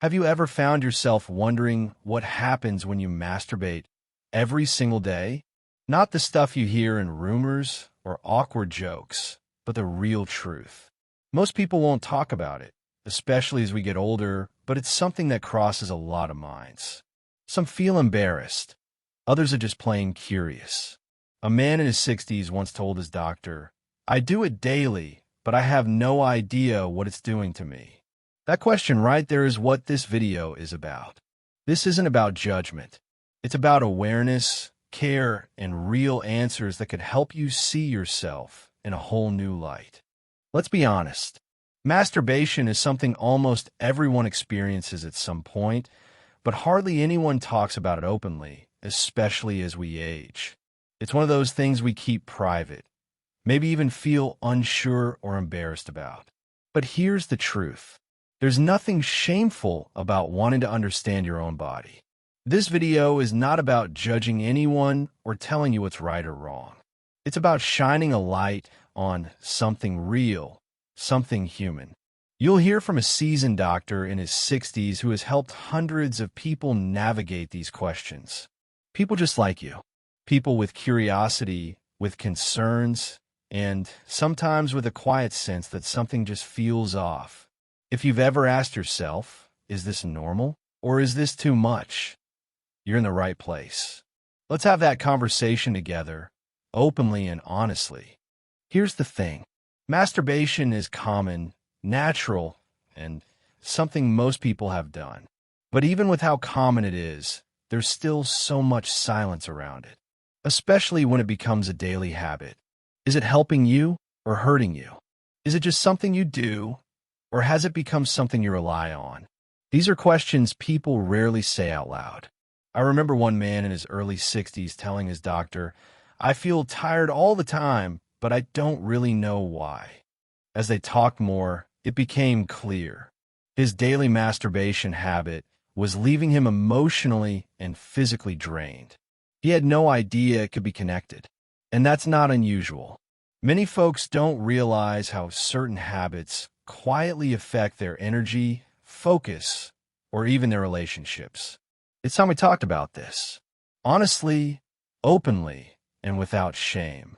Have you ever found yourself wondering what happens when you masturbate every single day? Not the stuff you hear in rumors or awkward jokes, but the real truth. Most people won't talk about it, especially as we get older, but it's something that crosses a lot of minds. Some feel embarrassed. Others are just plain curious. A man in his 60s once told his doctor, "I do it daily, but I have no idea what it's doing to me." That question right there is what this video is about. This isn't about judgment. It's about awareness, care, and real answers that could help you see yourself in a whole new light. Let's be honest. Masturbation is something almost everyone experiences at some point, but hardly anyone talks about it openly, especially as we age. It's one of those things we keep private, maybe even feel unsure or embarrassed about. But here's the truth. There's nothing shameful about wanting to understand your own body. This video is not about judging anyone or telling you what's right or wrong. It's about shining a light on something real, something human. You'll hear from a seasoned doctor in his 60s who has helped hundreds of people navigate these questions. People just like you. People with curiosity, with concerns, and sometimes with a quiet sense that something just feels off. If you've ever asked yourself, is this normal or is this too much? You're in the right place. Let's have that conversation together, openly and honestly. Here's the thing. Masturbation is common, natural, and something most people have done. But even with how common it is, there's still so much silence around it, especially when it becomes a daily habit. Is it helping you or hurting you? Is it just something you do, or has it become something you rely on? These are questions people rarely say out loud. I remember one man in his early 60s telling his doctor, "I feel tired all the time, but I don't really know why." As they talked more, it became clear. His daily masturbation habit was leaving him emotionally and physically drained. He had no idea it could be connected. And that's not unusual. Many folks don't realize how certain habits quietly affect their energy, focus, or even their relationships. It's time we talked about this. Honestly, openly, and without shame.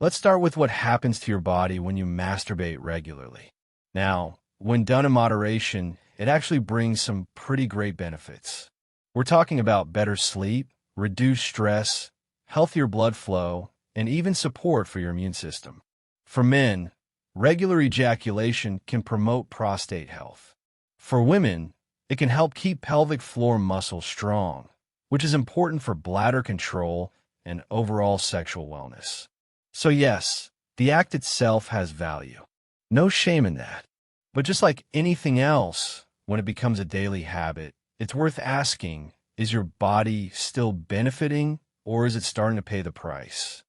Let's start with what happens to your body when you masturbate regularly. Now, when done in moderation, it actually brings some pretty great benefits. We're talking about better sleep, reduced stress, healthier blood flow, and even support for your immune system. For men, regular ejaculation can promote prostate health. For women, it can help keep pelvic floor muscles strong, which is important for bladder control and overall sexual wellness. So yes, the act itself has value. No shame in that. But just like anything else, when it becomes a daily habit, it's worth asking, is your body still benefiting or is it starting to pay the price?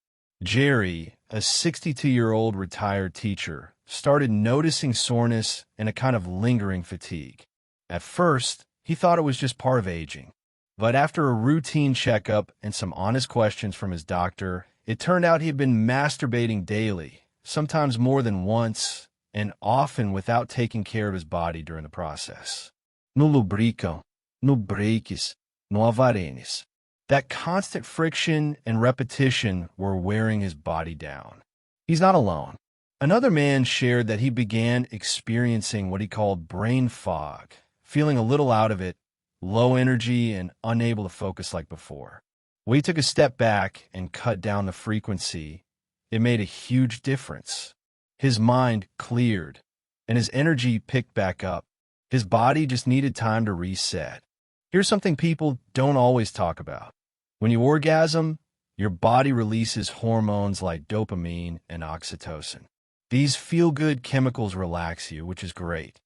Jerry, a 62-year-old retired teacher, started noticing soreness and a kind of lingering fatigue. At first, he thought it was just part of aging. But after a routine checkup and some honest questions from his doctor, it turned out he had been masturbating daily, sometimes more than once, and often without taking care of his body during the process. No lubricam, no breaks, no avarenes. That constant friction and repetition were wearing his body down. He's not alone. Another man shared that he began experiencing what he called brain fog, feeling a little out of it, low energy, and unable to focus like before. When he took a step back and cut down the frequency, it made a huge difference. His mind cleared, and his energy picked back up. His body just needed time to reset. Here's something people don't always talk about. When you orgasm, your body releases hormones like dopamine and oxytocin. These feel-good chemicals relax you, which is great.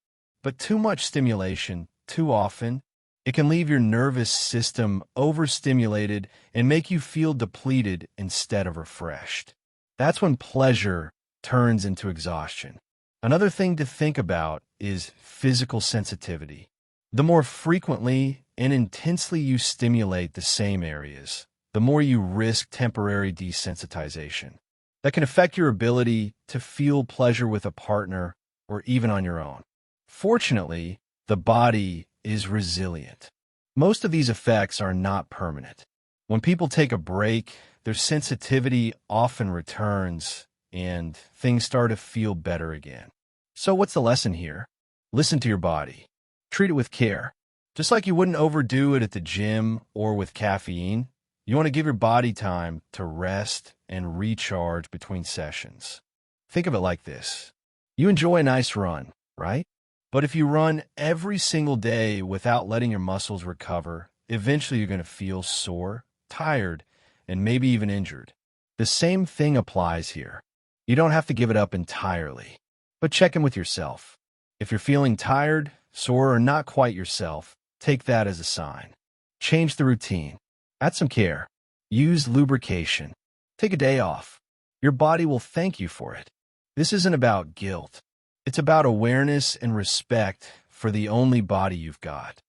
But too much stimulation, too often, it can leave your nervous system overstimulated and make you feel depleted instead of refreshed. That's when pleasure turns into exhaustion. Another thing to think about is physical sensitivity. The more frequently and intensely you stimulate the same areas, the more you risk temporary desensitization. That can affect your ability to feel pleasure with a partner or even on your own. Fortunately, the body is resilient. Most of these effects are not permanent. When people take a break, their sensitivity often returns and things start to feel better again. So what's the lesson here? Listen to your body. Treat it with care. Just like you wouldn't overdo it at the gym or with caffeine, you want to give your body time to rest and recharge between sessions. Think of it like this. You enjoy a nice run, right? But if you run every single day without letting your muscles recover, eventually you're going to feel sore, tired, and maybe even injured. The same thing applies here. You don't have to give it up entirely, but check in with yourself. If you're feeling tired, sore, or not quite yourself, take that as a sign. Change the routine. Add some care. Use lubrication. Take a day off. Your body will thank you for it. This isn't about guilt. It's about awareness and respect for the only body you've got.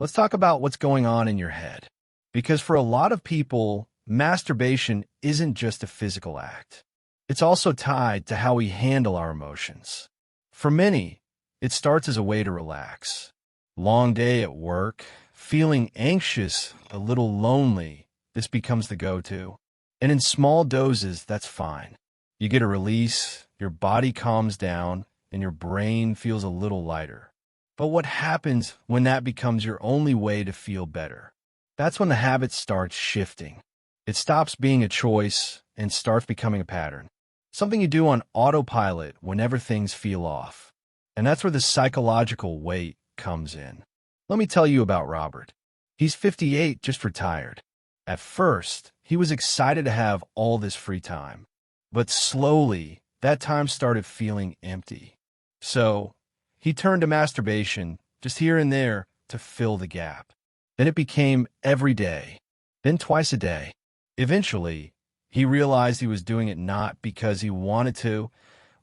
Let's talk about what's going on in your head. Because for a lot of people, masturbation isn't just a physical act. It's also tied to how we handle our emotions. For many, it starts as a way to relax. Long day at work, feeling anxious, a little lonely, this becomes the go-to. And in small doses, that's fine. You get a release, your body calms down, and your brain feels a little lighter. But what happens when that becomes your only way to feel better? That's when the habit starts shifting. It stops being a choice and starts becoming a pattern. Something you do on autopilot whenever things feel off. And that's where the psychological weight comes in. Let me tell you about Robert. He's 58, just retired. At first, he was excited to have all this free time. But slowly, that time started feeling empty. So, he turned to masturbation, just here and there, to fill the gap. Then it became every day, then twice a day. Eventually, he realized he was doing it not because he wanted to,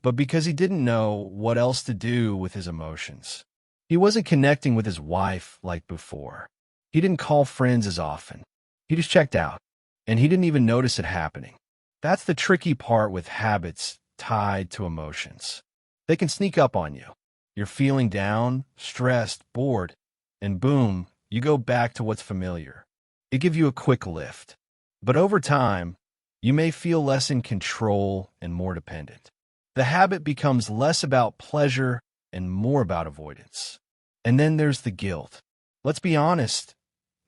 but because he didn't know what else to do with his emotions. He wasn't connecting with his wife like before. He didn't call friends as often. He just checked out, and he didn't even notice it happening. That's the tricky part with habits tied to emotions. They can sneak up on you. You're feeling down, stressed, bored, and boom, you go back to what's familiar. It gives you a quick lift. But over time, you may feel less in control and more dependent. The habit becomes less about pleasure and more about avoidance. And then there's the guilt. Let's be honest.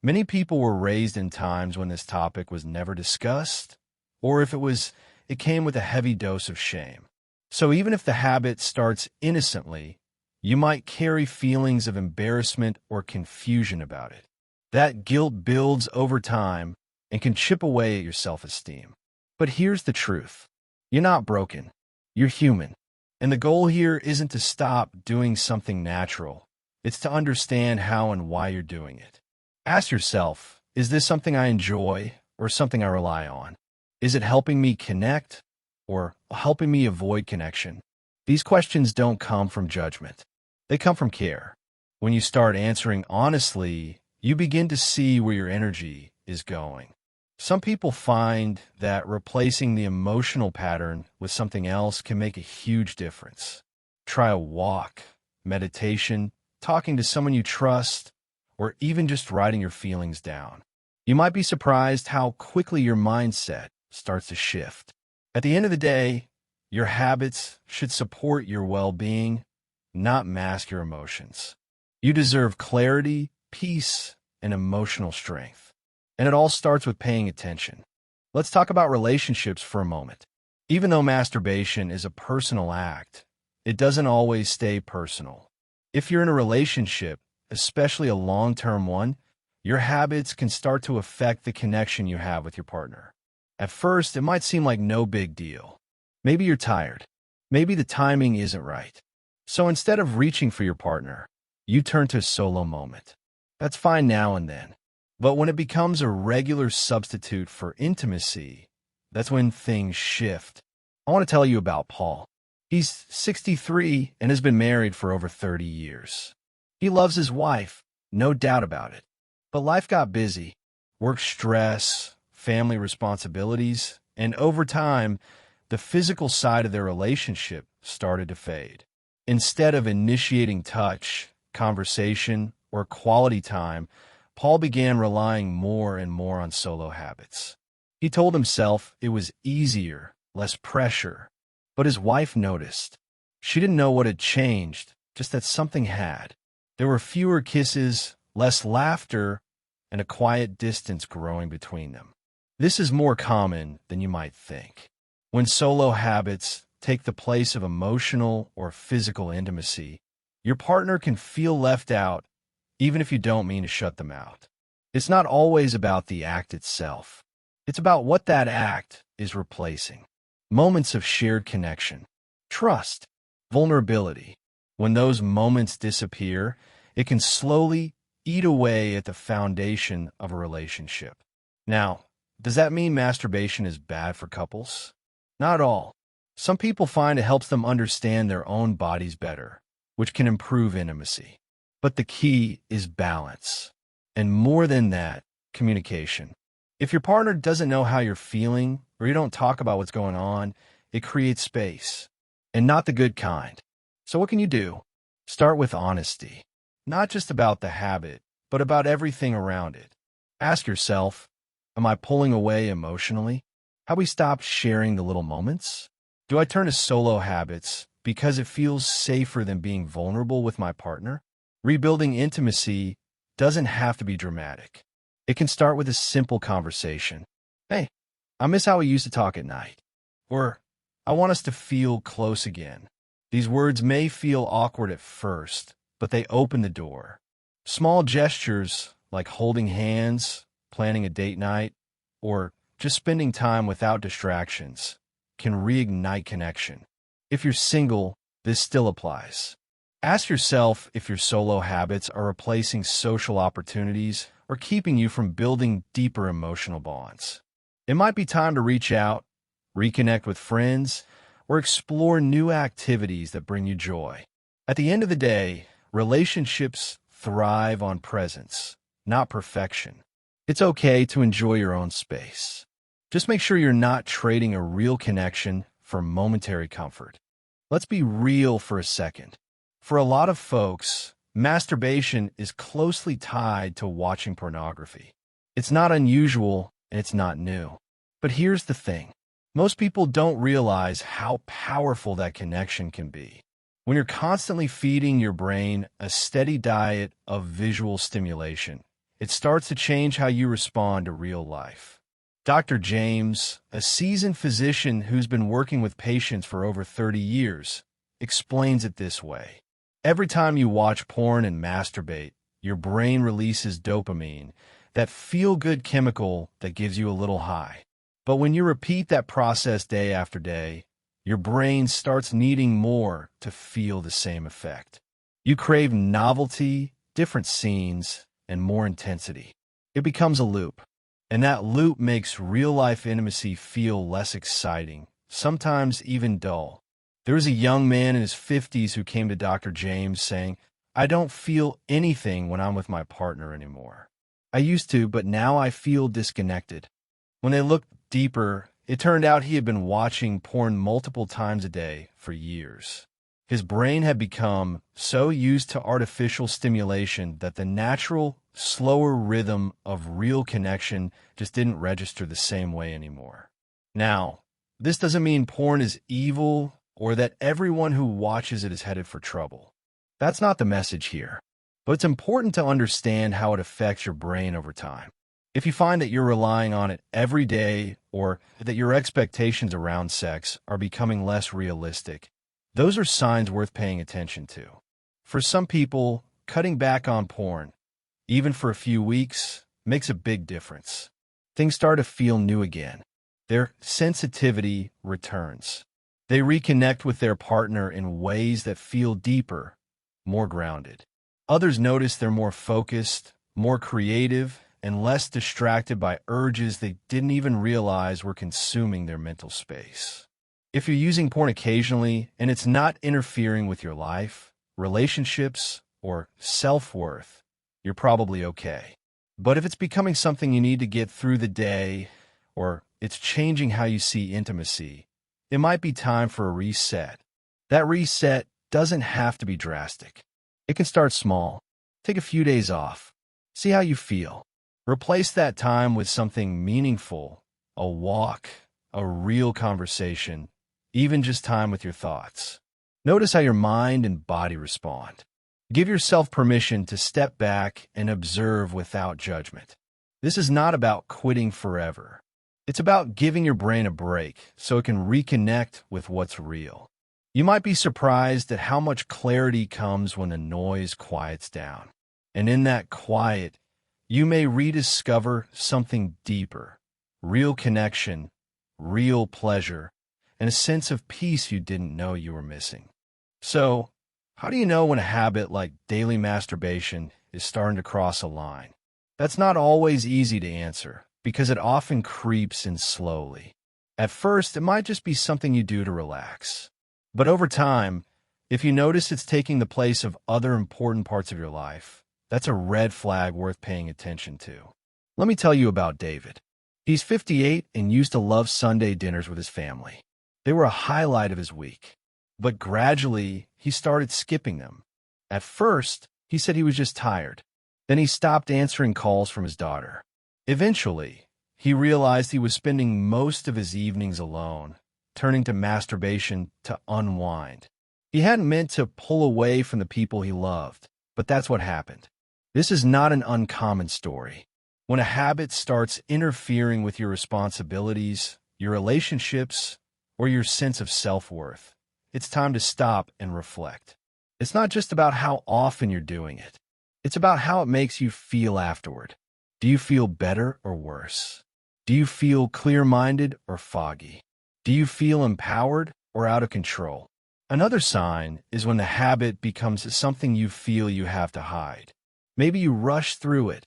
Many people were raised in times when this topic was never discussed, or if it came with a heavy dose of shame. So even if the habit starts innocently, you might carry feelings of embarrassment or confusion about it. That guilt builds over time and can chip away at your self-esteem. But here's the truth. You're not broken. You're human. And the goal here isn't to stop doing something natural. It's to understand how and why you're doing it. Ask yourself, is this something I enjoy or something I rely on? Is it helping me connect or helping me avoid connection? These questions don't come from judgment. They come from care. When you start answering honestly, you begin to see where your energy is going. Some people find that replacing the emotional pattern with something else can make a huge difference. Try a walk, meditation, talking to someone you trust, or even just writing your feelings down. You might be surprised how quickly your mindset starts to shift. At the end of the day, your habits should support your well-being, not mask your emotions. You deserve clarity, peace, and emotional strength. And it all starts with paying attention. Let's talk about relationships for a moment. Even though masturbation is a personal act, it doesn't always stay personal. If you're in a relationship, especially a long-term one, your habits can start to affect the connection you have with your partner. At first, it might seem like no big deal. Maybe you're tired. Maybe the timing isn't right. So instead of reaching for your partner, you turn to a solo moment. That's fine now and then. But when it becomes a regular substitute for intimacy, that's when things shift. I want to tell you about Paul. He's 63 and has been married for over 30 years. He loves his wife, no doubt about it. But life got busy. Work stress, family responsibilities, and over time, the physical side of their relationship started to fade. Instead of initiating touch, conversation, or quality time, Paul began relying more and more on solo habits. He told himself it was easier, less pressure, but his wife noticed. She didn't know what had changed, just that something had. There were fewer kisses, less laughter, and a quiet distance growing between them. This is more common than you might think. When solo habits take the place of emotional or physical intimacy, your partner can feel left out, even if you don't mean to shut them out. It's not always about the act itself. It's about what that act is replacing. Moments of shared connection, trust, vulnerability. When those moments disappear, it can slowly eat away at the foundation of a relationship. Now, does that mean masturbation is bad for couples? Not all. Some people find it helps them understand their own bodies better, which can improve intimacy. But the key is balance. And more than that, communication. If your partner doesn't know how you're feeling, or you don't talk about what's going on, it creates space. And not the good kind. So what can you do? Start with honesty. Not just about the habit, but about everything around it. Ask yourself, am I pulling away emotionally? Have we stopped sharing the little moments? Do I turn to solo habits because it feels safer than being vulnerable with my partner? Rebuilding intimacy doesn't have to be dramatic. It can start with a simple conversation. Hey, I miss how we used to talk at night. Or, I want us to feel close again. These words may feel awkward at first, but they open the door. Small gestures like holding hands, planning a date night, or just spending time without distractions can reignite connection. If you're single, this still applies. Ask yourself if your solo habits are replacing social opportunities or keeping you from building deeper emotional bonds. It might be time to reach out, reconnect with friends, or explore new activities that bring you joy. At the end of the day, relationships thrive on presence, not perfection. It's okay to enjoy your own space. Just make sure you're not trading a real connection for momentary comfort. Let's be real for a second. For a lot of folks, masturbation is closely tied to watching pornography. It's not unusual and it's not new. But here's the thing. Most people don't realize how powerful that connection can be. When you're constantly feeding your brain a steady diet of visual stimulation, it starts to change how you respond to real life. Dr. James, a seasoned physician who's been working with patients for over 30 years, explains it this way. Every time you watch porn and masturbate, your brain releases dopamine, that feel-good chemical that gives you a little high. But when you repeat that process day after day, your brain starts needing more to feel the same effect. You crave novelty, different scenes, and more intensity. It becomes a loop. And that loop makes real-life intimacy feel less exciting, sometimes even dull. There was a young man in his 50s who came to Dr. James saying, I don't feel anything when I'm with my partner anymore. I used to, but now I feel disconnected. When they looked deeper, it turned out he had been watching porn multiple times a day for years. His brain had become so used to artificial stimulation that the natural, slower rhythm of real connection just didn't register the same way anymore. Now, this doesn't mean porn is evil or that everyone who watches it is headed for trouble. That's not the message here. But it's important to understand how it affects your brain over time. If you find that you're relying on it every day or that your expectations around sex are becoming less realistic, those are signs worth paying attention to. For some people, cutting back on porn, even for a few weeks, makes a big difference. Things start to feel new again. Their sensitivity returns. They reconnect with their partner in ways that feel deeper, more grounded. Others notice they're more focused, more creative, and less distracted by urges they didn't even realize were consuming their mental space. If you're using porn occasionally and it's not interfering with your life, relationships, or self-worth, you're probably okay. But if it's becoming something you need to get through the day, or it's changing how you see intimacy, it might be time for a reset. That reset doesn't have to be drastic. It can start small. Take a few days off. See how you feel. Replace that time with something meaningful, a walk, a real conversation, even just time with your thoughts. Notice how your mind and body respond. Give yourself permission to step back and observe without judgment. This is not about quitting forever. It's about giving your brain a break so it can reconnect with what's real. You might be surprised at how much clarity comes when the noise quiets down. And in that quiet, you may rediscover something deeper, real connection, real pleasure, and a sense of peace you didn't know you were missing. So, how do you know when a habit like daily masturbation is starting to cross a line? That's not always easy to answer, because it often creeps in slowly. At first, it might just be something you do to relax. But over time, if you notice it's taking the place of other important parts of your life, that's a red flag worth paying attention to. Let me tell you about David. He's 58 and used to love Sunday dinners with his family. They were a highlight of his week. But gradually, he started skipping them. At first, he said he was just tired. Then he stopped answering calls from his daughter. Eventually, he realized he was spending most of his evenings alone, turning to masturbation to unwind. He hadn't meant to pull away from the people he loved, but that's what happened. This is not an uncommon story. When a habit starts interfering with your responsibilities, your relationships, or your sense of self-worth, it's time to stop and reflect. It's not just about how often you're doing it. It's about how it makes you feel afterward. Do you feel better or worse? Do you feel clear-minded or foggy? Do you feel empowered or out of control? Another sign is when the habit becomes something you feel you have to hide. Maybe you rush through it,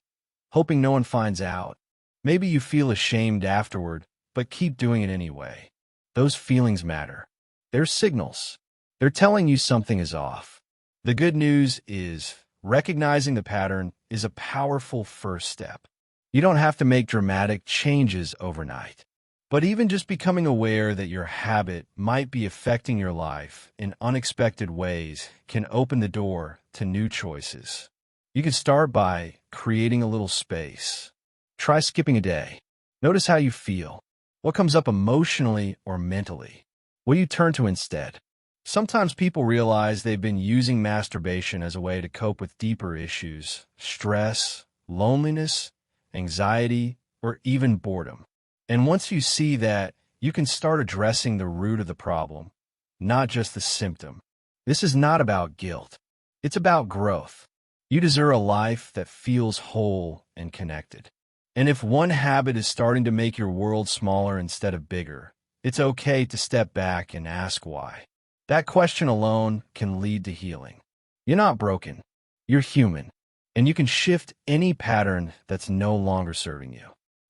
hoping no one finds out. Maybe you feel ashamed afterward, but keep doing it anyway. Those feelings matter. They're signals. They're telling you something is off. The good news is, recognizing the pattern is a powerful first step. You don't have to make dramatic changes overnight. But even just becoming aware that your habit might be affecting your life in unexpected ways can open the door to new choices. You can start by creating a little space. Try skipping a day. Notice how you feel. What comes up emotionally or mentally? What do you turn to instead? Sometimes people realize they've been using masturbation as a way to cope with deeper issues, stress, loneliness, anxiety, or even boredom. And once you see that, you can start addressing the root of the problem, not just the symptom. This is not about guilt. It's about growth. You deserve a life that feels whole and connected. And if one habit is starting to make your world smaller instead of bigger, it's okay to step back and ask why. That question alone can lead to healing. You're not broken. You're human. And you can shift any pattern that's no longer serving you.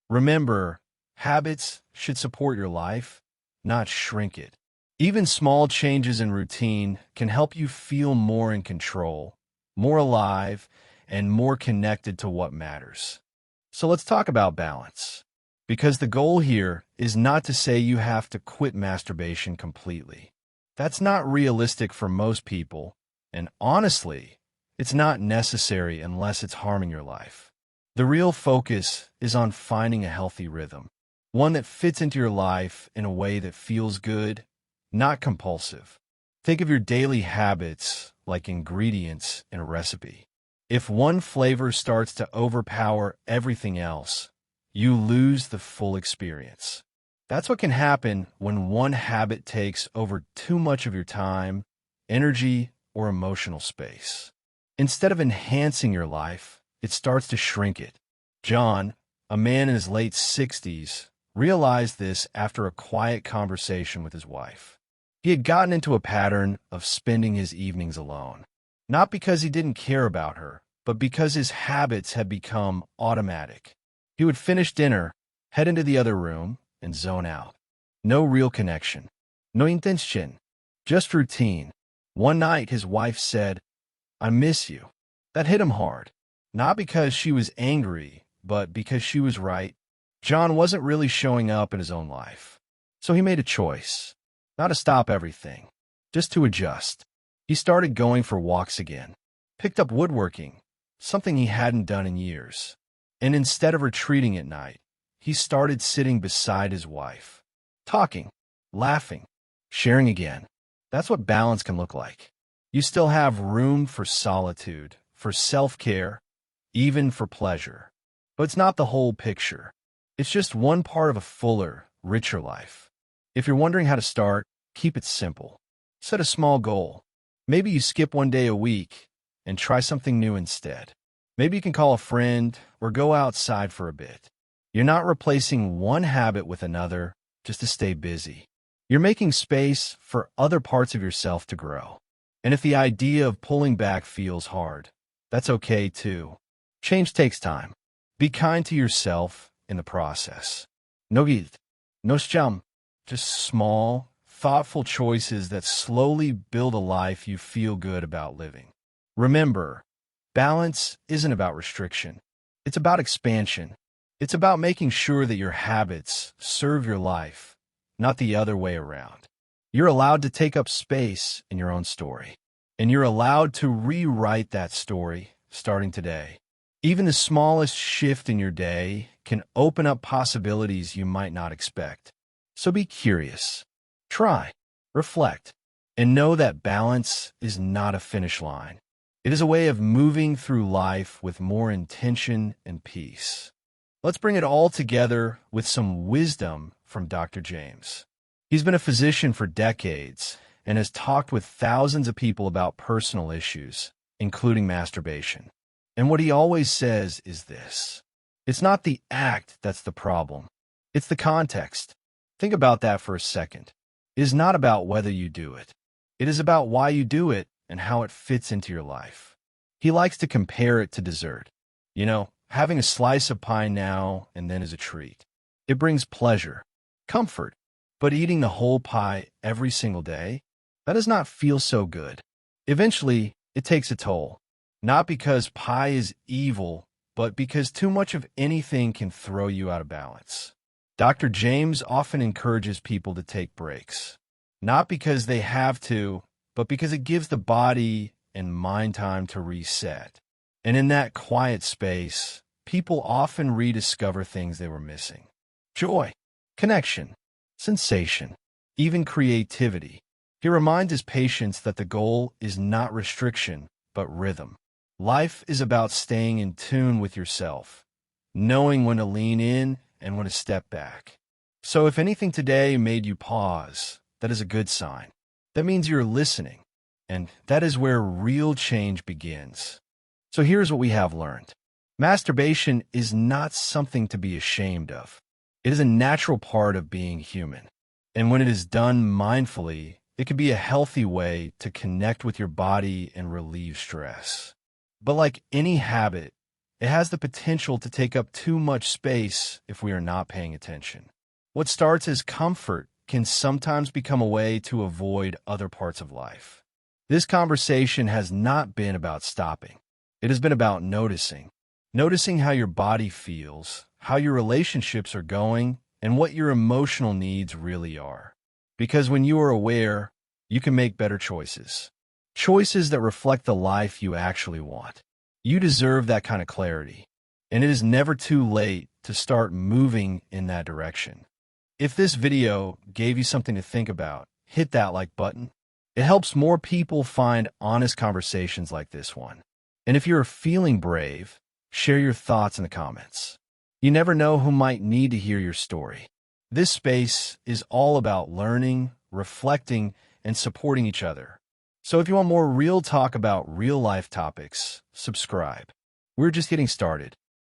Remember, habits should support your life, not shrink it. Even small changes in routine can help you feel more in control, more alive, and more connected to what matters. So let's talk about balance. Because the goal here is not to say you have to quit masturbation completely. That's not realistic for most people, and honestly, it's not necessary unless it's harming your life. The real focus is on finding a healthy rhythm, one that fits into your life in a way that feels good, not compulsive. Think of your daily habits like ingredients in a recipe. If one flavor starts to overpower everything else, you lose the full experience. That's what can happen when one habit takes over too much of your time, energy, or emotional space. Instead of enhancing your life, it starts to shrink it. John, a man in his late 60s, realized this after a quiet conversation with his wife. He had gotten into a pattern of spending his evenings alone, not because he didn't care about her, but because his habits had become automatic. He would finish dinner, head into the other room, and zone out. No real connection. No intention. Just routine. One night, his wife said, "I miss you." That hit him hard. Not because she was angry, but because she was right. John wasn't really showing up in his own life. So he made a choice. Not to stop everything, just to adjust. He started going for walks again. Picked up woodworking. something he hadn't done in years. And instead of retreating at night, he started sitting beside his wife, talking, laughing, sharing again. That's what balance can look like. You still have room for solitude, for self-care, even for pleasure. But it's not the whole picture. It's just one part of a fuller, richer life. If you're wondering how to start, keep it simple. Set a small goal. Maybe you skip one day a week and try something new instead. Maybe you can call a friend or go outside for a bit. You're not replacing one habit with another just to stay busy. You're making space for other parts of yourself to grow. And if the idea of pulling back feels hard, that's okay too. Change takes time. Be kind to yourself in the process. No guilt, no shame, just small, thoughtful choices that slowly build a life you feel good about living. Remember, balance isn't about restriction. It's about expansion. It's about making sure that your habits serve your life, not the other way around. You're allowed to take up space in your own story, and you're allowed to rewrite that story starting today. Even the smallest shift in your day can open up possibilities you might not expect. So be curious, try, reflect, and know that balance is not a finish line. It is a way of moving through life with more intention and peace. Let's bring it all together with some wisdom from Dr. James. He's been a physician for decades and has talked with thousands of people about personal issues, including masturbation. And what he always says is this: it's not the act that's the problem. It's the context. Think about that for a second. It is not about whether you do it. It is about why you do it and how it fits into your life. He likes to compare it to dessert. You know, having a slice of pie now and then is a treat. It brings pleasure, comfort. But eating the whole pie every single day, that does not feel so good. Eventually, it takes a toll. Not because pie is evil, but because too much of anything can throw you out of balance. Dr. James often encourages people to take breaks. Not because they have to, but because it gives the body and mind time to reset. And in that quiet space, people often rediscover things they were missing. Joy, connection, sensation, even creativity. He reminds his patients that the goal is not restriction, but rhythm. Life is about staying in tune with yourself, knowing when to lean in and when to step back. So if anything today made you pause, that is a good sign. That means you're listening, and that is where real change begins. So here's what we have learned. Masturbation is not something to be ashamed of. It is a natural part of being human. And when it is done mindfully, it can be a healthy way to connect with your body and relieve stress. But like any habit, it has the potential to take up too much space if we are not paying attention. What starts as comfort can sometimes become a way to avoid other parts of life. This conversation has not been about stopping. It has been about noticing. Noticing how your body feels, how your relationships are going, and what your emotional needs really are. Because when you are aware, you can make better choices. Choices that reflect the life you actually want. You deserve that kind of clarity. And it is never too late to start moving in that direction. If this video gave you something to think about, hit that like button. It helps more people find honest conversations like this one. And if you're feeling brave, share your thoughts in the comments. You never know who might need to hear your story. This space is all about learning, reflecting, and supporting each other. So if you want more real talk about real life topics, subscribe. We're just getting started.